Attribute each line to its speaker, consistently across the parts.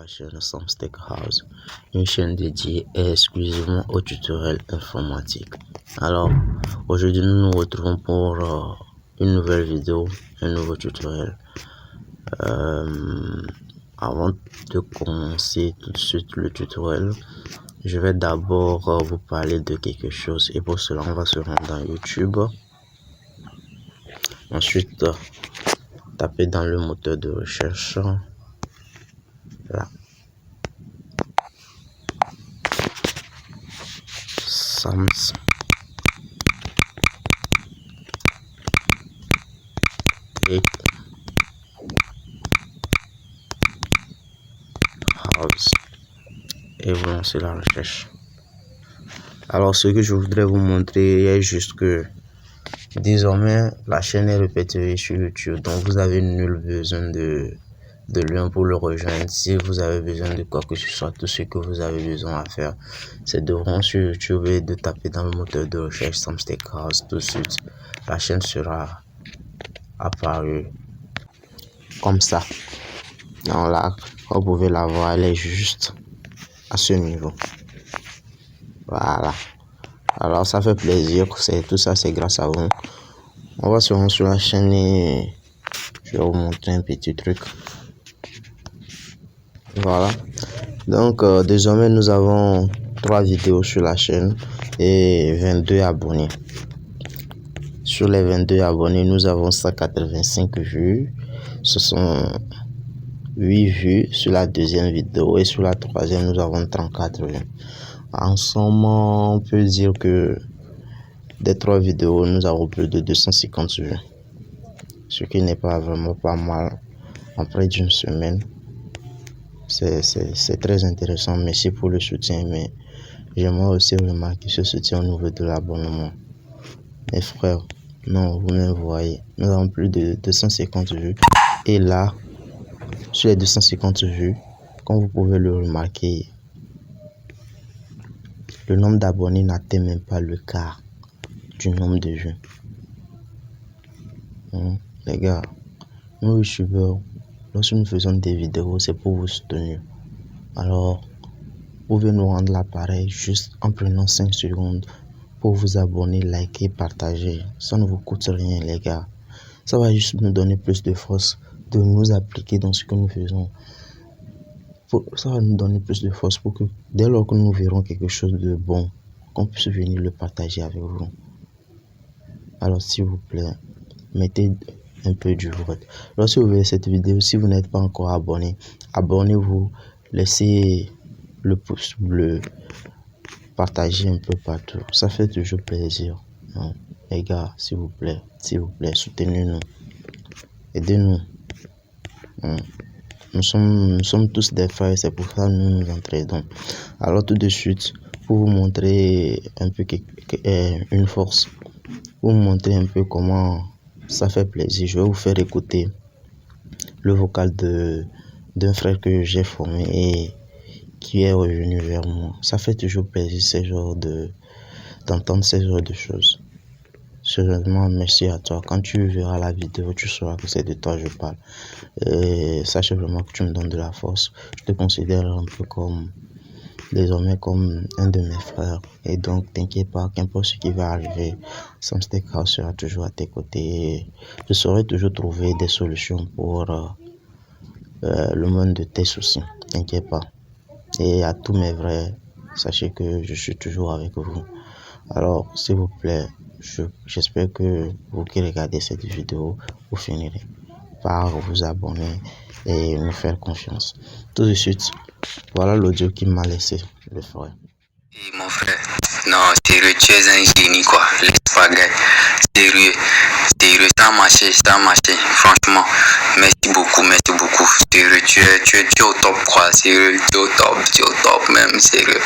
Speaker 1: la chaîne Sam Steakhouse, une chaîne dédiée exclusivement aux tutoriels informatiques. Alors, aujourd'hui nous nous retrouvons pour une nouvelle vidéo, un nouveau tutoriel. Avant de commencer tout de suite le tutoriel, je vais d'abord vous parler de quelque chose, et pour cela on va se rendre dans YouTube. Ensuite, taper dans le moteur de recherche là, Sam's Steakhouse et vous lancez la recherche. Alors, ce que je voudrais vous montrer est juste que désormais la chaîne est répertoriée sur YouTube, donc vous avez nul besoin de lien pour le rejoindre. Si vous avez besoin de quoi que ce soit, tout ce que vous avez besoin à faire, c'est de rentrer sur YouTube et de taper dans le moteur de recherche Sam Steakhouse. Tout de suite, la chaîne sera apparue comme ça. Donc là, vous pouvez la voir, elle est juste à ce niveau. Voilà. Alors ça fait plaisir, tout ça c'est grâce à vous. On va se rendre sur la chaîne et je vais vous montrer un petit truc. Voilà. Donc désormais nous avons 3 vidéos sur la chaîne et 22 abonnés. Sur les 22 abonnés, nous avons 185 vues. Ce sont 8 vues sur la deuxième vidéo et sur la troisième, nous avons 34 vues. Ensemble, on peut dire que des 3 vidéos, nous avons plus de 250 vues. Ce qui n'est pas vraiment pas mal après d'une semaine. C'est très intéressant. Merci pour le soutien, mais j'aimerais aussi remarquer ce soutien au niveau de l'abonnement. Mes frères, non, vous-même voyez, nous avons plus de 250 vues. Et là, sur les 250 vues, comme vous pouvez le remarquer, le nombre d'abonnés n'atteint même pas le quart du nombre de vues. Les gars, nous youtubeurs, lorsque nous faisons des vidéos, c'est pour vous soutenir. Alors, vous pouvez nous rendre l'appareil juste en prenant 5 secondes pour vous abonner, liker, partager. Ça ne vous coûte rien, les gars. Ça va juste nous donner plus de force de nous appliquer dans ce que nous faisons. Ça va nous donner plus de force pour que dès lors que nous verrons quelque chose de bon, qu'on puisse venir le partager avec vous. Alors s'il vous plaît, mettez un peu du vote. Lorsque vous voyez cette vidéo, si vous n'êtes pas encore abonné, abonnez-vous, laissez le pouce bleu, partagez un peu partout. Ça fait toujours plaisir. Les gars, s'il vous plaît, soutenez-nous, aidez-nous. Nous sommes tous des frères, c'est pour ça que nous nous entraidons. Alors tout de suite, pour vous montrer un peu une force, pour vous montrer un peu comment ça fait plaisir, je vais vous faire écouter le vocal d'un frère que j'ai formé et qui est revenu vers moi. Ça fait toujours plaisir d'entendre ces genres de choses. Sérieusement, merci à toi. Quand tu verras la vidéo, tu sauras que c'est de toi que je parle. Et sache vraiment que tu me donnes de la force. Je te considère un peu désormais comme un de mes frères. Et donc, t'inquiète pas, qu'importe ce qui va arriver, Sam Steakhouse sera toujours à tes côtés. Je saurai toujours trouver des solutions pour le monde de tes soucis. T'inquiète pas. Et à tous mes vrais, sachez que je suis toujours avec vous. Alors, s'il vous plaît, j'espère que vous qui regardez cette vidéo, vous finirez par vous abonner et me faire confiance. Tout de suite, voilà l'audio qui m'a laissé le frère.
Speaker 2: Et mon frère, non, sérieux, tu es un génie quoi, laisse pas gagner. Sérieux, ça a marché, franchement, merci beaucoup, sérieux, tu es au top quoi, sérieux, tu es au top même, sérieux,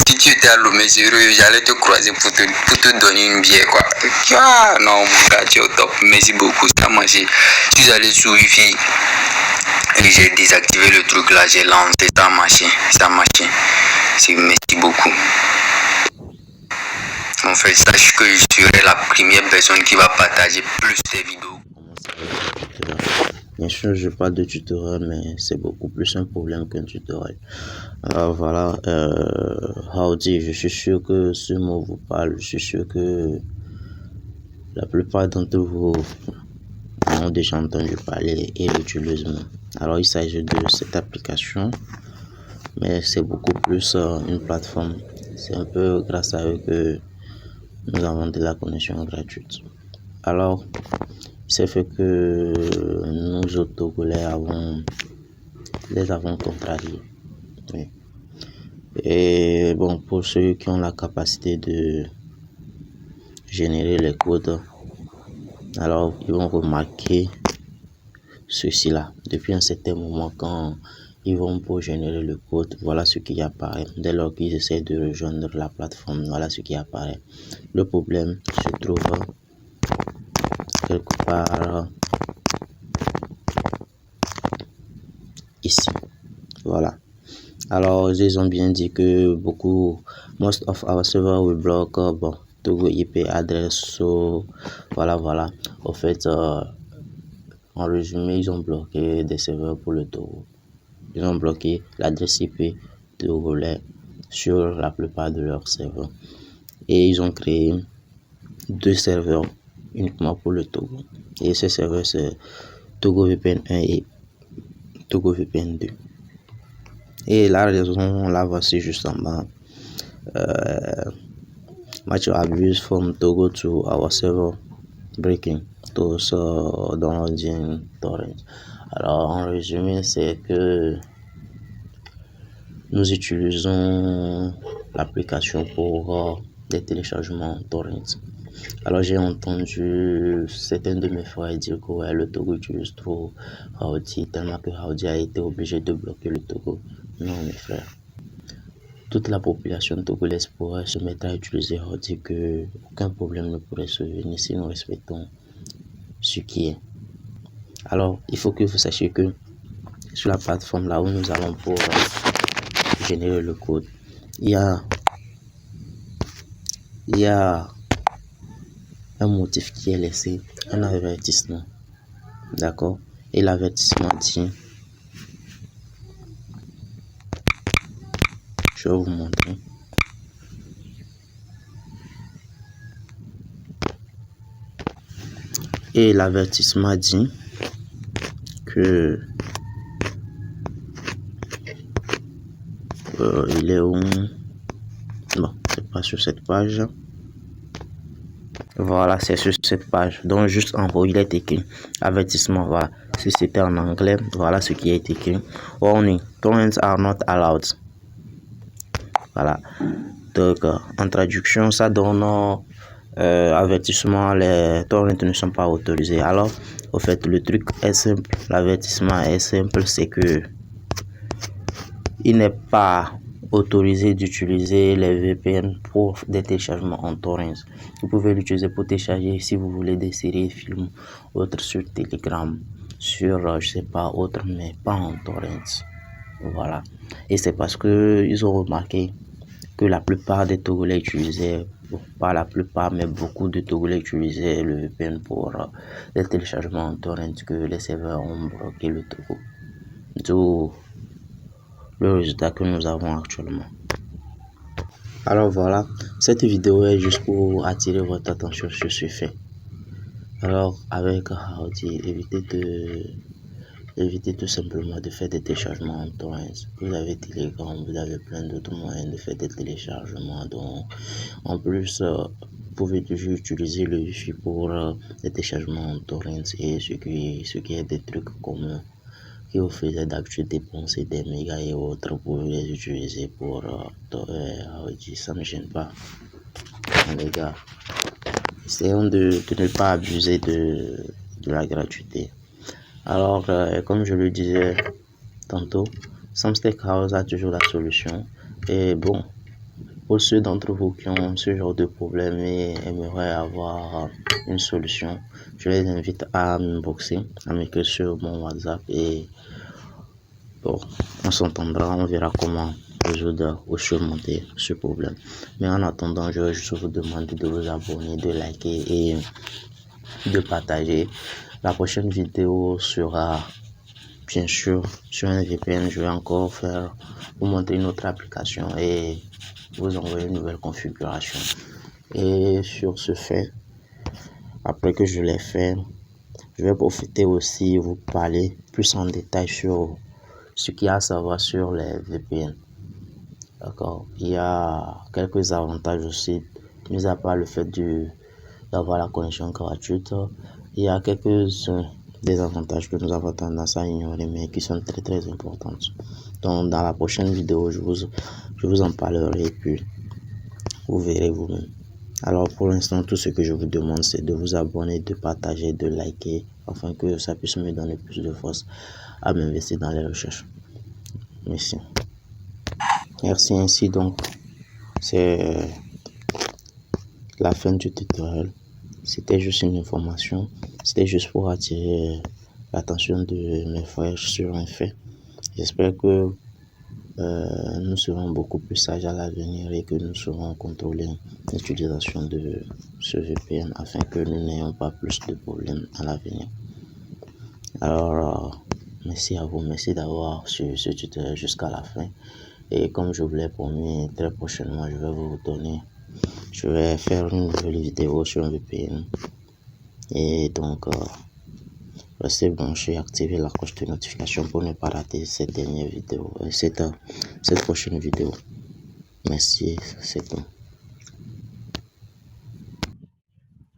Speaker 2: si tu étais à Lomé, sérieux, j'allais te croiser pour te donner une bière quoi. Ah non mon gars, tu es au top, merci beaucoup, ça a marché. Je suis allé sur Wi-Fi et j'ai désactivé le truc là, j'ai lancé, ça a marché, merci beaucoup. En fait, sache que je serai la première personne qui va partager plus tes vidéos.
Speaker 1: Il y bien sûr, je parle de tutoriel, mais c'est beaucoup plus un problème qu'un tutoriel. Alors voilà, Howdy, je suis sûr que ce mot vous parle, je suis sûr que la plupart d'entre vous ont déjà entendu parler et l'utilisent. Alors il s'agit de cette application, mais c'est beaucoup plus une plateforme. C'est un peu grâce à eux que nous avons de la connexion gratuite. Alors, il s'est fait que nous autres Togolais les avons contrariés. Oui. Et bon, pour ceux qui ont la capacité de générer les codes, alors ils vont remarquer ceci là. Depuis un certain moment, quand ils vont pour générer le code, voilà ce qui apparaît. Dès lors qu'ils essaient de rejoindre la plateforme, voilà ce qui apparaît. Le problème se trouve quelque part ici. Voilà. Alors, ils ont bien dit que most of our server will block Togo IP address. So, voilà. Au fait, en résumé, ils ont bloqué des serveurs pour le Togo. Ils ont bloqué l'adresse IP togolais sur la plupart de leurs serveurs. Et ils ont créé 2 serveurs uniquement pour le Togo. Et ces serveurs, c'est Togo VPN 1 et Togo VPN 2. Et la raison, là voici juste en bas. Much abuse from Togo to our server breaking to downloading torrents. Alors en résumé, c'est que nous utilisons l'application pour des téléchargements torrents. Alors j'ai entendu certains de mes frères dire que ouais, le Togo utilise trop Howdy, tellement que Howdy a été obligé de bloquer le Togo. Non mes frères, toute la population togolaise pourrait se mettre à utiliser Howdy, que aucun problème ne pourrait se venir si nous respectons ce qui est. Alors il faut que vous sachiez que sur la plateforme là où nous allons pour générer le code, il y a un motif qui est laissé, un avertissement, d'accord, et l'avertissement dit, je vais vous montrer. Et l'avertissement dit que il est où? Bon, c'est pas sur cette page. Voilà, c'est sur cette page. Donc juste en haut, il est écrit avertissement. Voilà, si c'était en anglais, voilà ce qui est écrit. Warning, torrents are not allowed. Voilà. Donc en traduction, ça donne avertissement, les torrents ne sont pas autorisés. Alors, au fait, le truc est simple, l'avertissement est simple, c'est que il n'est pas autorisé d'utiliser les VPN pour des téléchargements en torrents. Vous pouvez l'utiliser pour télécharger si vous voulez des séries, films, autres sur Telegram, sur je sais pas autre, mais pas en torrents. Voilà. Et c'est parce que ils ont remarqué que la plupart des Togolais utilisaient, pas la plupart, mais beaucoup de Togolais utilisaient le VPN pour les téléchargements en torrents, que les serveurs ont bloqué le Togo. D'où le résultat que nous avons actuellement. Alors voilà, cette vidéo est juste pour attirer votre attention sur ce fait. Alors avec Howdy, évitez tout simplement de faire des téléchargements en torrents. Vous avez Telegram, vous avez plein d'autres moyens de faire des téléchargements. Donc en plus, vous pouvez toujours utiliser le Wi-Fi pour des téléchargements en torrents, et ce qui est des trucs communs qui vous faisait d'habitude dépenser des mégas et autres, pour les utiliser pour Howdy. Ça ne me gêne pas, les gars. Essayons de ne pas abuser de la gratuité. Alors comme je le disais tantôt, Samstech House a toujours la solution. Et bon, pour ceux d'entre vous qui ont ce genre de problème et aimeraient avoir une solution, je les invite à m'inboxer, à m'écrire sur mon WhatsApp, et bon, on s'entendra, on verra comment résoudre ou surmonter ce problème. Mais en attendant, je vais juste vous demander de vous abonner, de liker et de partager. La prochaine vidéo sera bien sûr, sur un VPN, je vais encore vous montrer une autre application et vous envoyer une nouvelle configuration. Et sur ce fait, après que je l'ai fait, je vais profiter aussi vous parler plus en détail sur ce qu'il y a à savoir sur les VPN. D'accord. Il y a quelques avantages aussi, mis à part le fait d'avoir la connexion gratuite. Il y a quelques-uns des avantages que nous avons tendance à ignorer, mais qui sont très très importantes. Donc dans la prochaine vidéo, je vous en parlerai et puis vous verrez vous-même. Alors pour l'instant, tout ce que je vous demande, c'est de vous abonner, de partager, de liker, afin que ça puisse me donner plus de force à m'investir dans les recherches. Merci. Ainsi donc, c'est la fin du tutoriel. C'était juste une information, c'était juste pour attirer l'attention de mes frères sur un fait. J'espère que nous serons beaucoup plus sages à l'avenir et que nous saurons contrôler l'utilisation de ce VPN afin que nous n'ayons pas plus de problèmes à l'avenir. Alors, merci à vous, merci d'avoir suivi ce tutoriel jusqu'à la fin. Et comme je vous l'ai promis, très prochainement, je vais faire une nouvelle vidéo sur un VPN. Et donc, restez branchés, activez la cloche de notification pour ne pas rater cette dernière vidéo, cette prochaine vidéo. Merci, c'est tout.